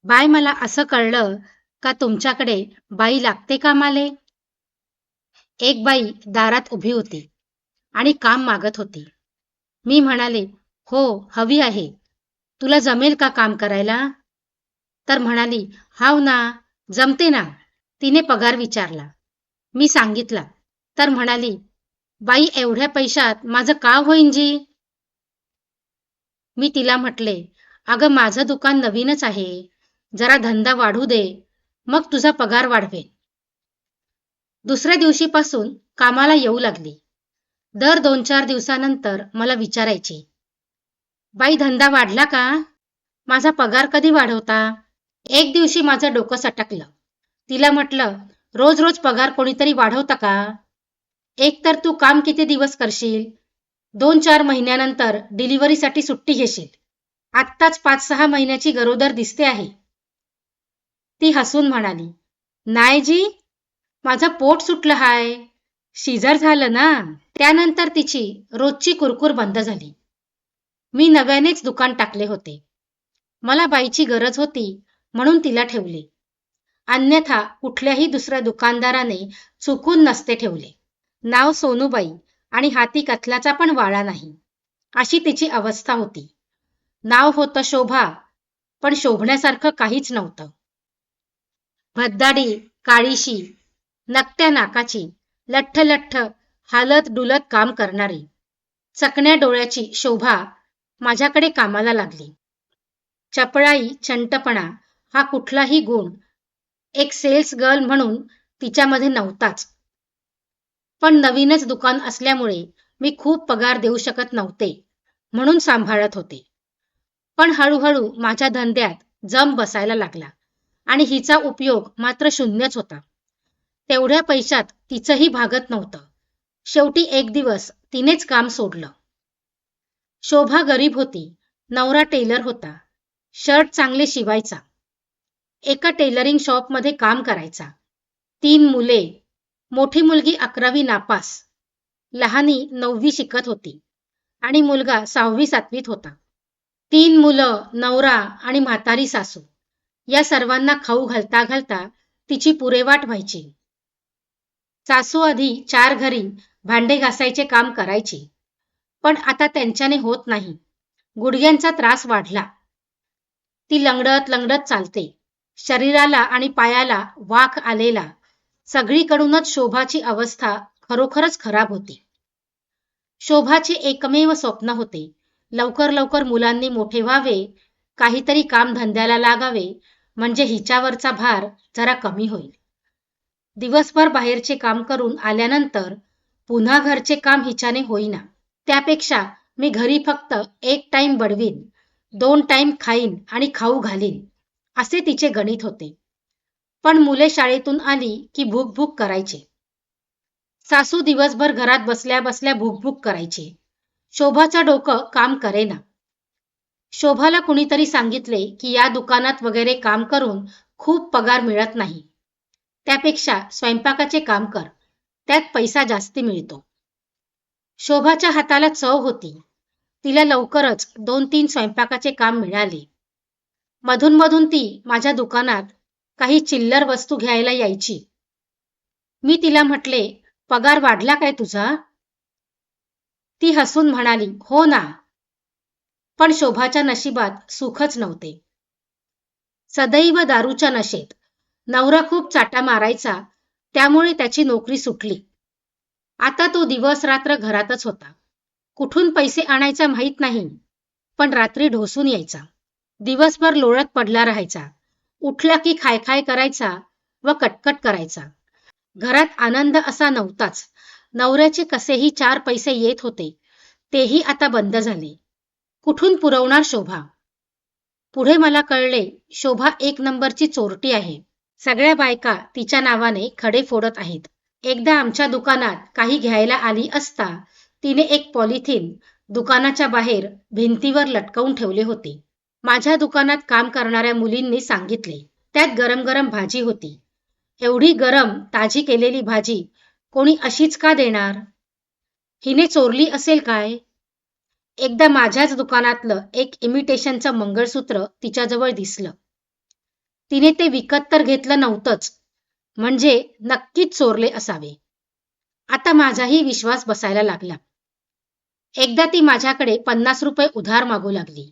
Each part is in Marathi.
बाय मला असं कळलं का तुमच्याकडे बाई लागते कामाले? एक बाई दारात उभी होती आणि काम मागत होती. मी म्हणाले, "हो, हवी आहे. तुला जमेल का काम करायला?" तर म्हणाली, "हाव ना, जमते ना." तिने पगार विचारला. मी सांगितला. तर म्हणाली, "बाई एवढ्या पैशात माझं का होईन जी?" मी तिला म्हटले, "अगं माझं दुकान नवीनच आहे. जरा धंदा वाढू दे, मग तुझा पगार वाढवेन." दुसऱ्या दिवशीपासून कामाला येऊ लागली. दर 2-4 दिवसानंतर मला विचारायची, "बाई धंदा वाढला का? माझा पगार कधी वाढवता?" एक दिवशी माझं डोकं सटकलं. तिला म्हटलं, "रोज रोज पगार कोणीतरी वाढवतं का? एक तर तू काम किती दिवस करशील? 2-4 महिन्यानंतर डिलिव्हरीसाठी सुट्टी घेशील. आत्ताच 5-6 महिन्याची गरोदर दिसते आहे." ती हसून म्हणाली, "नाही जी, माझं पोट सुटलं हाय. सीझर झालं ना." त्यानंतर तिची रोजची कुरकुर बंद झाली. मी नव्यानेच दुकान टाकले होते. मला बाईची गरज होती म्हणून तिला ठेवले. अन्यथा कुठल्याही दुसऱ्या दुकानदाराने चुकून नसते ठेवले. नाव सोनूबाई आणि हाती कथलाचा पण वाळा नाही, अशी तिची अवस्था होती. नाव होतं शोभा, पण शोभण्यासारखं काहीच नव्हतं. भद्दाडी, काळीशी, नकट्या नाकाची, लठ्ठ हालत डुलत काम करणारी, चकण्या डोळ्याची शोभा माझ्याकडे कामाला लागली. चपळाई, चंटपणा हा कुठलाही गुण एक सेल्स गर्ल म्हणून तिच्यामध्ये नव्हताच. पण नवीनच दुकान असल्यामुळे मी खूप पगार देऊ शकत नव्हते, म्हणून सांभाळत होते. पण हळूहळू माझ्या धंद्यात जम बसायला लागला आणि हिचा उपयोग मात्र शून्यच होता. तेवढ्या पैशात तिचंही भागत नव्हतं. शेवटी एक दिवस तिनेच काम सोडलं. शोभा गरीब होती. नवरा टेलर होता. शर्ट चांगले शिवायचा. एका टेलरिंग शॉपमध्ये काम करायचा. 3 मुले. मोठी मुलगी 11वी नापास. लहानी 9वी शिकत होती आणि मुलगा 6वी-7वीत होता. 3 मुलं, नवरा आणि म्हातारी सासू या सर्वांना खाऊ घालता घालता तिची पुरेवाट व्हायची. सासू आधी 4 घरी भांडे घासायचे काम करायची, पण आता त्यांच्याने होत नाही. गुडघ्यांचा त्रास वाढला. ती लंगडत चालते. शरीराला आणि पायाला वाक आलेला. सगळीकडूनच शोभाची अवस्था खरोखरच खराब होती. शोभाचे एकमेव स्वप्न होते, लवकर मुलांनी मोठे व्हावे, काहीतरी काम धंद्याला लागावे, म्हणजे हिच्यावरचा भार जरा कमी होईल. दिवसभर बाहेरचे काम करून आल्यानंतर पुन्हा घरचे काम हिच्याने होईना. त्यापेक्षा मी घरी फक्त 1 टाइम बडवीन, 2 टाइम खाईन आणि खाऊ घालीन, असे तिचे गणित होते. पण मुले शाळेतून आली की भूक करायचे. सासू दिवसभर घरात बसल्या भूक करायची. शोभाचं डोकं काम करेना. शोभाला कुणीतरी सांगितले की या दुकानात वगैरे काम करून खूप पगार मिळत नाही. त्यापेक्षा स्वयंपाकाचे काम कर, त्यात पैसा जास्ती मिळतो. शोभाच्या हाताला चव होती. तिला लवकरच 2-3 स्वयंपाकाचे काम मिळाले. मधून ती माझ्या दुकानात काही चिल्लर वस्तू घ्यायला यायची. मी तिला म्हटले, "पगार वाढला काय तुझा?" ती हसून म्हणाली, "हो ना." पण शोभाच्या नशिबात सुखच नव्हते. सदैव दारूच्या नशेत. नवरा खूप चाटा मारायचा, त्यामुळे त्याची नोकरी सुटली. आता तो दिवस रात्र घरातच होता. कुठून पैसे आणायचा माहित नाही, पण रात्री ढोसून यायचा. दिवसभर लोळत पडला राहायचा. उठला की खाय करायचा व कटकट करायचा. घरात आनंद असा नव्हताच. नवऱ्याचे कसेही 4 पैसे येत होते, तेही आता बंद झाले. कुठून पुरवणार शोभा? पुढे मला कळले, शोभा 1 नंबरची चोरटी आहे. सगळ्या बायका तिच्या नावाने खडे फोडत आहेत. एकदा आमच्या दुकानात काही घ्यायला आली असता तिने एक पॉलिथिन दुकानाच्या बाहेर भिंतीवर लटकवून ठेवले होते. माझ्या दुकानात काम करणाऱ्या मुलींनी सांगितले, त्यात गरम भाजी होती. एवढी गरम ताजी केलेली भाजी कोणी अशीच का देणार? हिने चोरली असेल काय? एकदा माझ्याच दुकानातलं एक इमिटेशनचं मंगळसूत्र तिच्याजवळ दिसलं. तिने ते विकत तर घेतलं नव्हतंच, म्हणजे नक्कीच चोरले असावे. आता माझाही विश्वास बसायला लागला. एकदा ती माझ्याकडे 50 रुपये उधार मागू लागली.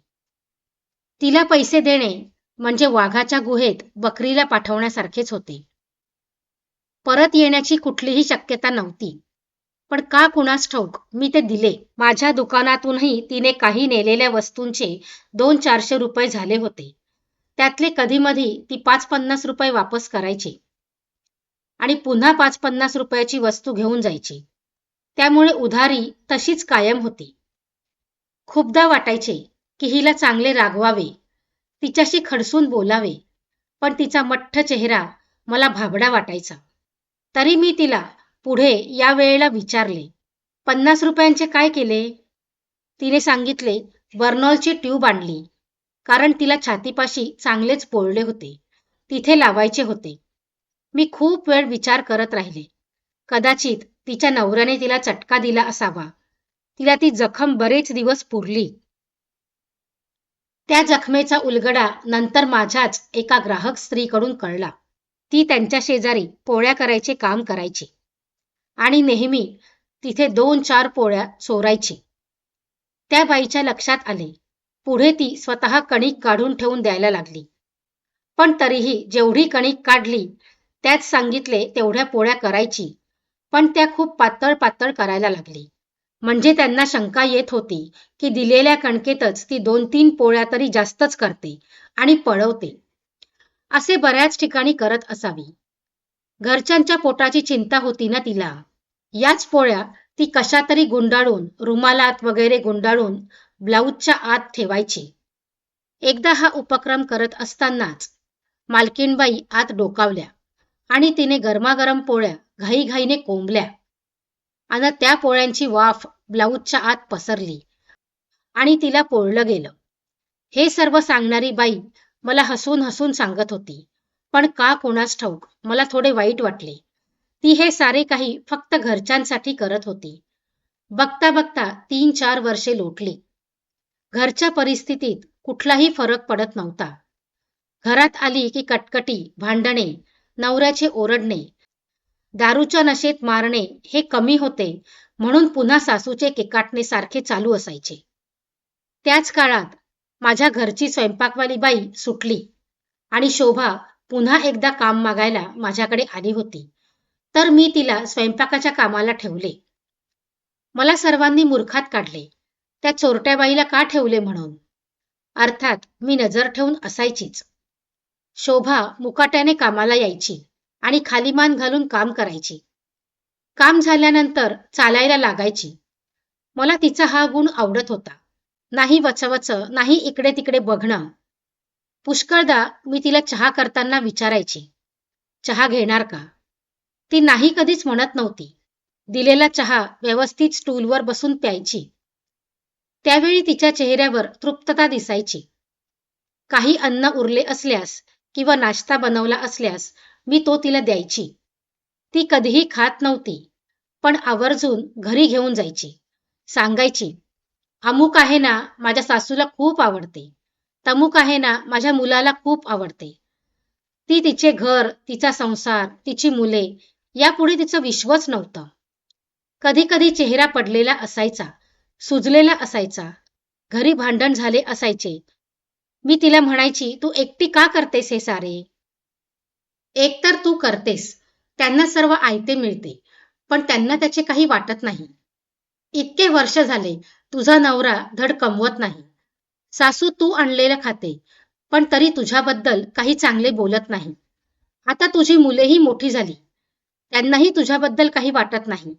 तिला पैसे देणे म्हणजे वाघाच्या गुहेत बकरीला पाठवण्यासारखेच होते. परत येण्याची कुठलीही शक्यता नव्हती. पण का कुणास ठाऊक मी ते दिले. माझ्या दुकानातूनही तिने काही नेलेल्या वस्तूंचे 200-400 रुपये झाले होते. त्यातले कधीमधी ती 5-50 रुपये वापस करायची आणि पुन्हा 5-50 रुपयाची वस्तू घेऊन जायची. त्यामुळे उधारी तशीच कायम होती. खूपदा वाटायचे की हिला चांगले रागवावे, तिच्याशी खडसून बोलावे, पण तिचा मठ्ठ चेहरा मला भाबडा वाटायचा. तरी मी तिला पुढे या वेळेला विचारले, 50 रुपयांचे काय केले? तिने सांगितले, बर्नॉलची ट्यूब आणली, कारण तिला छातीपाशी चांगलेच पोळले होते, तिथे लावायचे होते. मी खूप वेळ विचार करत राहिले. कदाचित तिच्या नवऱ्याने तिला चटका दिला असावा. तिला ती जखम बरेच दिवस पुरली. त्या जखमेचा उलगडा नंतर माझ्याच एका ग्राहक स्त्रीकडून कळला. ती त्यांच्या शेजारी पोळ्या करायचे काम करायची आणि नेहमी तिथे 2-4 पोळ्या चोरायची. त्या बाईच्या लक्षात आले. पुढे ती स्वतः कणिक काढून ठेवून द्यायला लागली. पण तरीही जेवढी कणिक काढली त्यात सांगितले तेवढ्या पोळ्या करायची, पण त्या खूप पातळ पातळ करायला लागली. म्हणजे त्यांना शंका येत होती की दिलेल्या कणकेतच ती 2-3 पोळ्या तरी जास्तच करते आणि पळवते. असे बऱ्याच ठिकाणी करत असावी. घरच्यांच्या पोटाची चिंता होती ना तिला. याच पोळ्या ती कशातरी गुंडाळून, रुमालात वगैरे गुंडाळून ब्लाऊजच्या आत ठेवायची. एकदा हा उपक्रम करत असतानाच मालकीणबाई आत डोकावल्या आणि तिने गरमागरम पोळ्या घाईघाईने कोंबल्या आणि त्या पोळ्यांची वाफ ब्लाऊजच्या आत पसरली आणि तिला पोळलं गेलं. हे सर्व सांगणारी बाई मला हसून हसून सांगत होती, पण का कोणास ठाऊक मला थोडे वाईट वाटले. ती हे सारे काही फक्त घरच्यांसाठी करत होती. बघता बघता 3-4 वर्षे लोटली. घरच्या परिस्थितीत कुठलाही फरक पडत नव्हता. घरात आली की कटकटी, भांडणे, नवऱ्याचे ओरडणे, दारूच्या नशेत मारणे हे कमी होते म्हणून पुन्हा सासूचे केकाटणे सारखे चालू असायचे. त्याच काळात माझ्या घरची स्वयंपाकवाली बाई सुटली आणि शोभा पुन्हा एकदा काम मागायला माझ्याकडे आली होती. तर मी तिला स्वयंपाकाच्या कामाला ठेवले. मला सर्वांनी मूर्खात काढले. त्या चोरट्या बाईला का ठेवले म्हणून. अर्थात मी नजर ठेवून असायचीच. शोभा मुकाट्याने कामाला यायची आणि खाली मान घालून काम करायची. काम झाल्यानंतर चालायला लागायची. मला तिचा हा गुण आवडत होता. नाही वचवच, नाही इकडे तिकडे बघणं. पुष्कळदा मी तिला चहा करताना विचारायची, चहा घेणार का? ती नाही कधीच म्हणत नव्हती. दिलेला चहा व्यवस्थित स्टूलवर बसून प्यायची. त्यावेळी तिच्या चेहऱ्यावर तृप्तता दिसायची. काही अन्न उरले असल्यास किंवा नाश्ता बनवला असल्यास मी तो तिला द्यायची. ती कधीही खात नव्हती, पण आवर्जून घरी घेऊन जायची. सांगायची, अमुक आहे ना माझ्या सासूला खूप आवडते, तमुक आहे ना माझ्या मुलाला खूप आवडते. ती तिचे घर, तिचा संसार, तिची मुले यापुढे तिचं विश्वच नव्हतं. कधी कधी चेहरा पडलेला असायचा, सुजलेला असायचा. घरी भांडण झाले असायचे. मी तिला म्हणायची, तू एकटी का करतेस हे सारे? एकतर तू करतेस, त्यांना सर्व आयते मिळते, पण त्यांना त्याचे काही वाटत नाही. इतके वर्ष झाले तुझा नवरा धड कमवत नाही. सासू तू आणलेलं खाते, पण तरी तुझ्याबद्दल काही चांगले बोलत नाही. आता तुझी मुलेही मोठी झाली, त्यांनाही तुझ्याबद्दल काही वाटत नाही.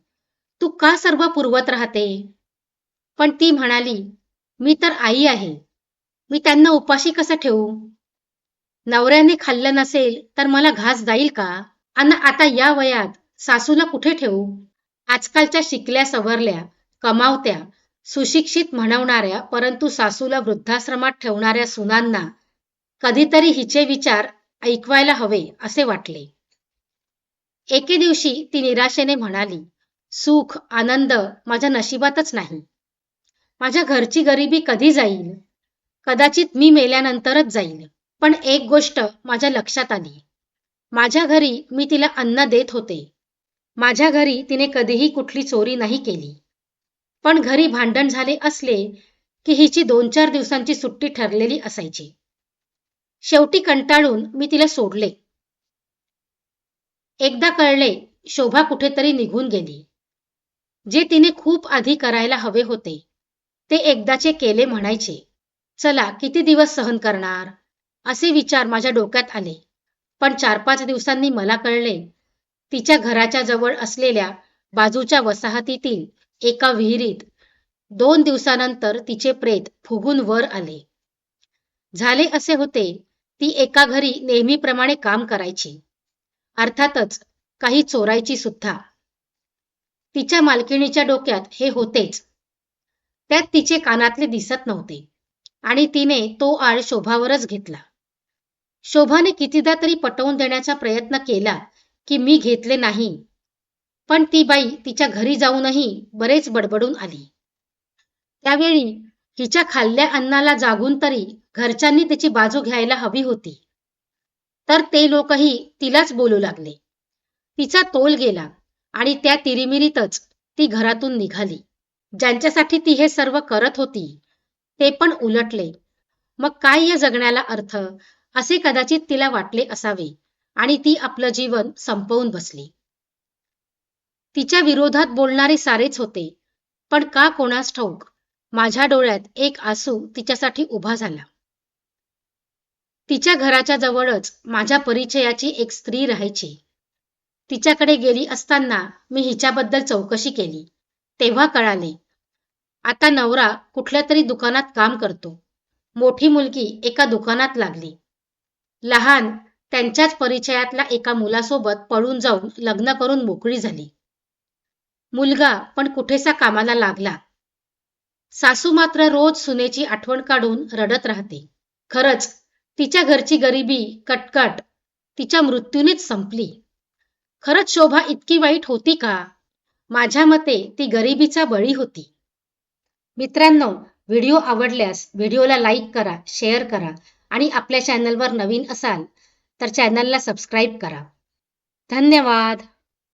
तू का सर्व पुरवत राहते? पण ती म्हणाली, मी तर आई आहे, मी त्यांना उपाशी कसं ठेवू? नवऱ्याने खाल्लं नसेल तर मला घास जाईल का? अन आता या वयात सासूला कुठे ठेवू? आजकालच्या शिकल्या सवरल्या, कमावत्या, सुशिक्षित म्हणवणाऱ्या परंतु सासूला वृद्धाश्रमात ठेवणाऱ्या सुनांना कधीतरी हिचे विचार ऐकवायला हवे असे वाटले. एके दिवशी ती निराशेने म्हणाली, सुख, आनंद माझ्या नशिबातच नाही. माझ्या घरची गरिबी कधी जाईल? कदाचित मी मेल्यानंतरच जाईल. पण एक गोष्ट माझ्या लक्षात आली. माझ्या घरी मी तिला अन्न देत होते. माझ्या घरी तिने कधीही कुठली चोरी नाही केली. पण घरी भांडण झाले असले की हिची 2-4 दिवसांची सुट्टी ठरलेली असायची. शेवटी कंटाळून मी तिला सोडले. एकदा कळले, शोभा कुठेतरी निघून गेली. जे तिने खूप आधी करायला हवे होते, ते एकदाचे केले म्हणायचे. चला किती दिवस सहन करणार? असे विचार माझ्या डोक्यात आले. पण 4-5 दिवसांनी मला कळले, तिच्या घराच्या जवळ असलेल्या बाजूच्या वसाहतीतील एका विहिरीत 2 दिवसानंतर तिचे प्रेत फुगून वर आले. झाले असे होते, ती एका घरी नेहमीप्रमाणे काम करायची. अर्थातच काही चोरायची सुद्धा. तिच्या मालकिणीच्या डोक्यात हे होतेच. त्यात तिचे कानातले दिसत नव्हते आणि तिने तो आळ शोभावरच घेतला. शोभाने कितीदा तरी पटवून देण्याचा प्रयत्न केला की मी घेतले नाही, पण ती बाई तिच्या घरी जाऊनही बरेच बडबडून आली. त्यावेळी हिच्या खाल्ल्या अन्नाला जागून तरी घरच्यांनी तिची बाजू घ्यायला हवी होती. तर ते लोकही तिलाच बोलू लागले. तिचा तोल गेला आणि त्या तिरिमिरीतच ती घरातून निघाली. ज्यांच्यासाठी ती हे सर्व करत होती, ते पण उलटले. मग काय या जगण्याला अर्थ, असे कदाचित तिला वाटले असावे आणि ती आपलं जीवन संपवून बसली. तिच्या विरोधात बोलणारे सारेच होते, पण का कोणास ठाऊक माझ्या डोळ्यात एक आसू तिच्यासाठी उभा झाला. तिच्या घराच्या जवळच माझ्या परिचयाची एक स्त्री राहायची. तिच्याकडे गेली असताना मी हिच्याबद्दल चौकशी केली. तेव्हा कळाले, आता नवरा कुठल्या तरी दुकानात काम करतो. मोठी मुलगी एका दुकानात लागली. लहान त्यांच्याच परिचयातल्या एका मुलासोबत पळून जाऊन लग्न करून मोकळी झाली. मुलगा पण कुठेसा कामाला लागला. सासू मात्र रोज सुनेची आठवण काढून रडत राहते. खरंच तिच्या घरची गरिबी, कटकट तिच्या मृत्यूनेच संपली. खरंच शोभा इतकी वाईट होती का? माझ्या मते ती गरिबीचा बळी होती. मित्रांनो, व्हिडिओ आवडल्यास व्हिडिओला लाईक करा, शेअर करा आणि आपल्या चॅनलवर नवीन असाल तर चॅनलला सबस्क्राईब करा. धन्यवाद.